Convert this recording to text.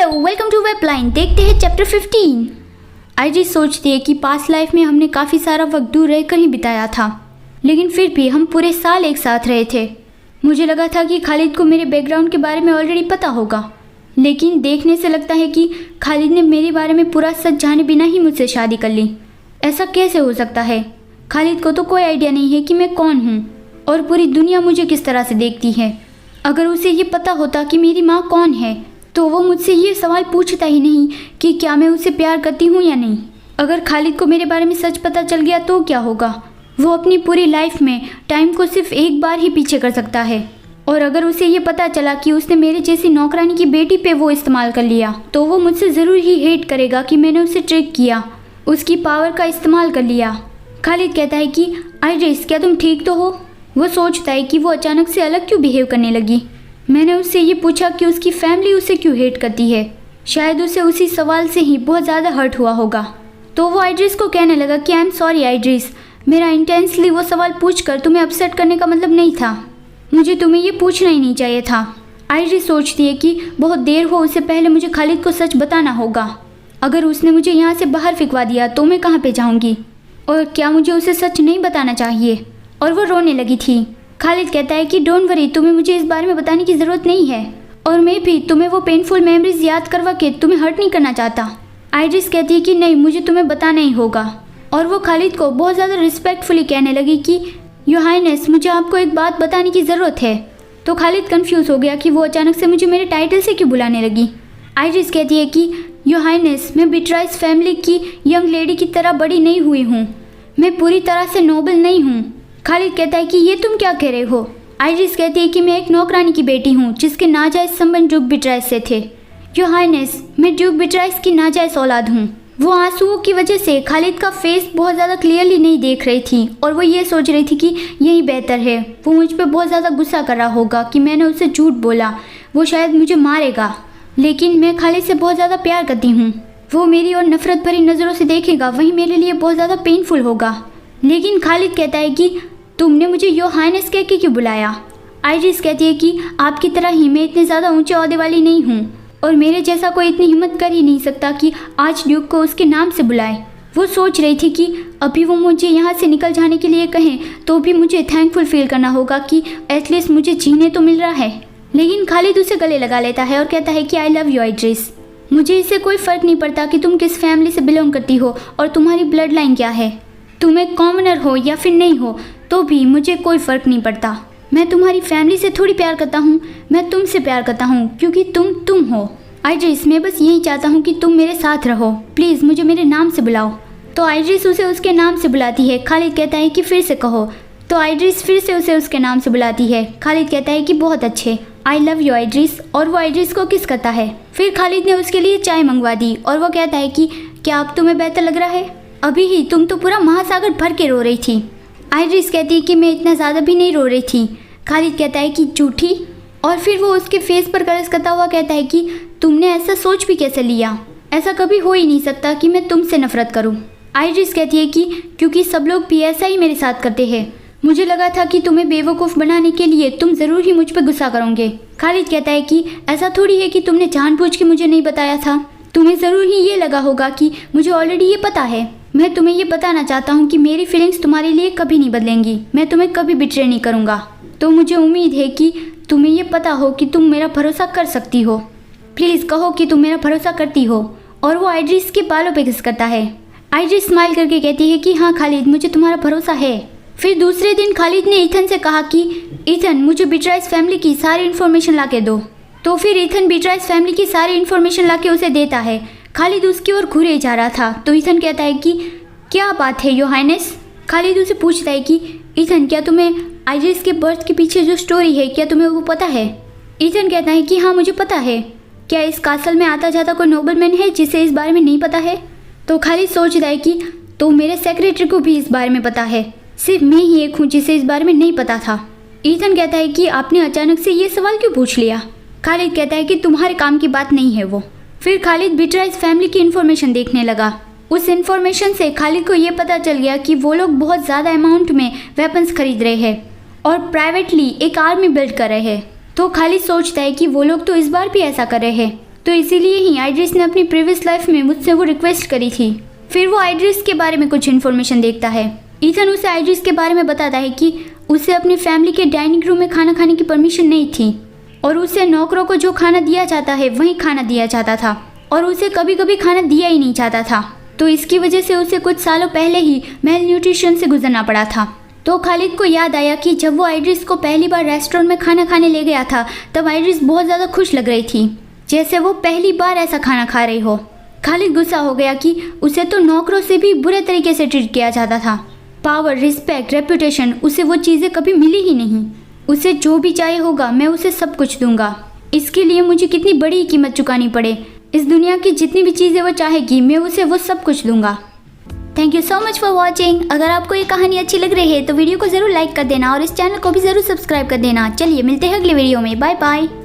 Hello, welcome to webline. देखते हैं chapter 15। IG सोचती है कि पास्ट लाइफ में हमने काफ़ी सारा वक्त दूर रहकर ही बिताया था, लेकिन फिर भी हम पूरे साल एक साथ रहे थे। मुझे लगा था कि खालिद को मेरे बैकग्राउंड के बारे में ऑलरेडी पता होगा, लेकिन देखने से लगता है कि खालिद ने मेरे बारे में पूरा सच जाने बिना ही मुझसे शादी कर ली। ऐसा कैसे हो सकता है? खालिद को तो कोई आइडिया नहीं है कि मैं कौन हूँ और पूरी दुनिया मुझे किस तरह से देखती है। अगर उसे ये पता होता कि मेरी माँ कौन है तो वो मुझसे ये सवाल पूछता ही नहीं कि क्या मैं उसे प्यार करती हूँ या नहीं। अगर खालिद को मेरे बारे में सच पता चल गया तो क्या होगा? वो अपनी पूरी लाइफ में टाइम को सिर्फ एक बार ही पीछे कर सकता है, और अगर उसे ये पता चला कि उसने मेरे जैसी नौकरानी की बेटी पे वो इस्तेमाल कर लिया तो वो मुझसे ज़रूर ही हेट करेगा कि मैंने उसे ट्रिक किया, उसकी पावर का इस्तेमाल कर लिया। खालिद कहता है कि आइरिस, क्या तुम ठीक तो हो? वो सोचता है कि वो अचानक से अलग क्यों बिहेव करने लगी। मैंने उससे ये पूछा कि उसकी फैमिली उसे क्यों हेट करती है। शायद उसे उसी सवाल से ही बहुत ज़्यादा हर्ट हुआ होगा। तो वो आइड्रिस को कहने लगा कि आई एम सॉरी आइड्रिस, मेरा इंटेंसली वो सवाल पूछकर तुम्हें अपसेट करने का मतलब नहीं था। मुझे तुम्हें ये पूछना ही नहीं चाहिए था। आइड्रिस सोचती है कि बहुत देर हो उससे पहले मुझे खालिद को सच बताना होगा। अगर उसने मुझे यहाँ से बाहर फिकवा दिया तो मैं कहाँ पे जाऊँगी, और क्या मुझे उसे सच नहीं बताना चाहिए? और वो रोने लगी थी। खालिद कहता है कि डोंट वरी, तुम्हें मुझे इस बारे में बताने की ज़रूरत नहीं है, और मैं भी तुम्हें वो पेनफुल मेमोरीज याद करवा के तुम्हें हर्ट नहीं करना चाहता। आइरिस कहती है कि नहीं, मुझे तुम्हें बताना ही होगा, और वो खालिद को बहुत ज़्यादा रिस्पेक्टफुली कहने लगी कि योर हाइनेस, मुझे आपको एक बात बताने की ज़रूरत है। तो खालिद कन्फ्यूज़ हो गया कि वो अचानक से मुझे मेरे टाइटल से क्यों बुलाने लगी। आइरिस कहती है कि योर हाइनेस, मैं बिट्राइस फैमिली की यंग लेडी की तरह बड़ी नहीं हुई हूँ, मैं पूरी तरह से नोबल नहीं हूँ। खालिद कहता है कि ये तुम क्या कह रहे हो? आइरिस कहती है कि मैं एक नौकरानी की बेटी हूँ जिसके नाजायज़ संबंध ड्यूक बिट्राइस से थे। योर हाइनेस, मैं ड्यूक बिट्राइस की नाजायज़ औलाद हूँ। वो आंसुओं की वजह से खालिद का फेस बहुत ज़्यादा क्लियरली नहीं देख रही थी, और वो ये सोच रही थी कि यही बेहतर है। वो मुझ पर बहुत ज़्यादा गुस्सा कर रहा होगा कि मैंने उसे झूठ बोला, वो शायद मुझे मारेगा, लेकिन मैं खालिद से बहुत ज़्यादा प्यार करती हूँ। वो मेरी और नफ़रत भरी नज़रों से देखेगा, वही मेरे लिए बहुत ज़्यादा पेनफुल होगा। लेकिन खालिद कहता है कि तुमने मुझे योर हाइनेस कह के क्यों बुलाया? आइरिस कहती है कि आपकी तरह ही मैं इतने ज़्यादा ऊंचे ओहदे वाली नहीं हूँ, और मेरे जैसा कोई इतनी हिम्मत कर ही नहीं सकता कि आज ड्यूक को उसके नाम से बुलाए। वो सोच रही थी कि अभी वो मुझे यहाँ से निकल जाने के लिए कहें तो भी मुझे थैंकफुल फील करना होगा कि एटलीस्ट मुझे जीने तो मिल रहा है। लेकिन खालिद उसे गले लगा लेता है और कहता है कि आई लव यू आइड्रिस, मुझे इससे कोई फ़र्क नहीं पड़ता कि तुम किस फैमिली से बिलोंग करती हो और तुम्हारी ब्लड लाइन क्या है। तुम एक कॉमनर हो या फिर नहीं हो तो भी मुझे कोई फ़र्क नहीं पड़ता। मैं तुम्हारी फैमिली से थोड़ी प्यार करता हूँ, मैं तुमसे प्यार करता हूँ क्योंकि तुम हो। आइड्रिस, मैं बस यही चाहता हूँ कि तुम मेरे साथ रहो, प्लीज़ मुझे मेरे नाम से बुलाओ। तो आइड्रिस उसे उसके नाम से बुलाती है। खालिद कहता है कि फिर से कहो। तो आइड्रिस फिर से उसे उसके नाम से बुलाती है। खालिद कहता है कि बहुत अच्छे, आई लव यू आइड्रिस, और वो आइड्रिस को किस करता है। फिर खालिद ने उसके लिए चाय मंगवा दी और वो कहता है कि क्या अब तुम्हें बेहतर लग रहा है? अभी ही तुम तो पूरा महासागर भर के रो रही थी। आइरिस कहती है कि मैं इतना ज़्यादा भी नहीं रो रही थी। खालिद कहता है कि झूठी, और फिर वो उसके फेस पर करस करता हुआ कहता है कि तुमने ऐसा सोच भी कैसे लिया? ऐसा कभी हो ही नहीं सकता कि मैं तुमसे नफरत करूं। आइरिस कहती है कि क्योंकि सब लोग भी ऐसा ही मेरे साथ करते हैं, मुझे लगा था कि तुम्हें बेवकूफ़ बनाने के लिए तुम ज़रूर ही मुझ पर गुस्सा करोगे। खालिद कहता है कि ऐसा थोड़ी है कि तुमने जानबूझ के मुझे नहीं बताया था, तुम्हें ज़रूर ही ये लगा होगा कि मुझे ऑलरेडी ये पता है। मैं तुम्हें ये बताना चाहता हूँ कि मेरी फीलिंग्स तुम्हारे लिए कभी नहीं बदलेंगी, मैं तुम्हें कभी बिट्रे नहीं करूँगा। तो मुझे उम्मीद है कि तुम्हें ये पता हो कि तुम मेरा भरोसा कर सकती हो। प्लीज़ कहो कि तुम मेरा भरोसा करती हो। और वो आइड्रिस के बालों पे किस करता है। आइड्रिस स्माइल करके कहती है कि हाँ खालिद, मुझे तुम्हारा भरोसा है। फिर दूसरे दिन खालिद ने ईथन से कहा कि ईथन, मुझे बिट्राइस फैमिली की सारी इन्फॉर्मेशन ला के दो। तो फिर ईथन बिट्राइस फैमिली की सारी इन्फॉर्मेशन ला के उसे देता है। खालिद उसकी ओर घूरे जा रहा था तो ईथन कहता है कि क्या बात है योर हाइनेस? खालिद उसे पूछता है कि ईथन, क्या तुम्हें आइरिस के बर्थ के पीछे जो स्टोरी है क्या तुम्हें वो पता है? ईथन कहता है कि हाँ, मुझे पता है। क्या इस कासल में आता जाता कोई नोबलमैन है जिसे इस बारे में नहीं पता है? तो खालिद सोचता है कि तो मेरे सेक्रेटरी को भी इस बारे में पता है, सिर्फ मैं ही एक हूँ जिसे इस बारे में नहीं पता था। ईथन कहता है कि आपने अचानक से ये सवाल क्यों पूछ लिया? खालिद कहता है कि तुम्हारे काम की बात नहीं है वो। फिर खालिद बिट्राइस फैमिली की इन्फॉर्मेशन देखने लगा। उस इन्फॉर्मेशन से खालिद को ये पता चल गया कि वो लोग बहुत ज़्यादा अमाउंट में वेपन्स खरीद रहे हैं और प्राइवेटली एक आर्मी बिल्ड कर रहे हैं। तो खालिद सोचता है कि वो लोग तो इस बार भी ऐसा कर रहे हैं, तो इसीलिए ही आइड्रिस ने अपनी प्रीवियस लाइफ में मुझसे वो रिक्वेस्ट करी थी। फिर वो आइड्रिस के बारे में कुछ इन्फॉर्मेशन देखता है। ईथन उसे आइड्रिस के बारे में बताता है कि उसे अपनी फैमिली के डाइनिंग रूम में खाना खाने की परमिशन नहीं थी और उसे नौकरों को जो खाना दिया जाता है वही खाना दिया जाता था और उसे कभी कभी खाना दिया ही नहीं जाता था। तो इसकी वजह से उसे कुछ सालों पहले ही मेल न्यूट्रिशन से गुजरना पड़ा था। तो खालिद को याद आया कि जब वो आइड्रिस को पहली बार रेस्टोरेंट में खाना खाने ले गया था तब आइड्रिस बहुत ज़्यादा खुश लग रही थी, जैसे वो पहली बार ऐसा खाना खा रही हो। खालिद गुस्सा हो गया कि उसे तो नौकरों से भी बुरे तरीके से ट्रीट किया जाता था। पावर, रिस्पेक्ट, रेपुटेशन, उसे वो चीज़ें कभी मिली ही नहीं। उसे जो भी चाहिए होगा मैं उसे सब कुछ दूंगा, इसके लिए मुझे कितनी बड़ी कीमत चुकानी पड़े, इस दुनिया की जितनी भी चीज़ें वो चाहेगी मैं उसे वो सब कुछ दूंगा। Thank you so much for watching. अगर आपको ये कहानी अच्छी लग रही है तो वीडियो को ज़रूर लाइक कर देना और इस चैनल को भी ज़रूर सब्सक्राइब कर देना। चलिए मिलते हैं अगले वीडियो में। Bye bye.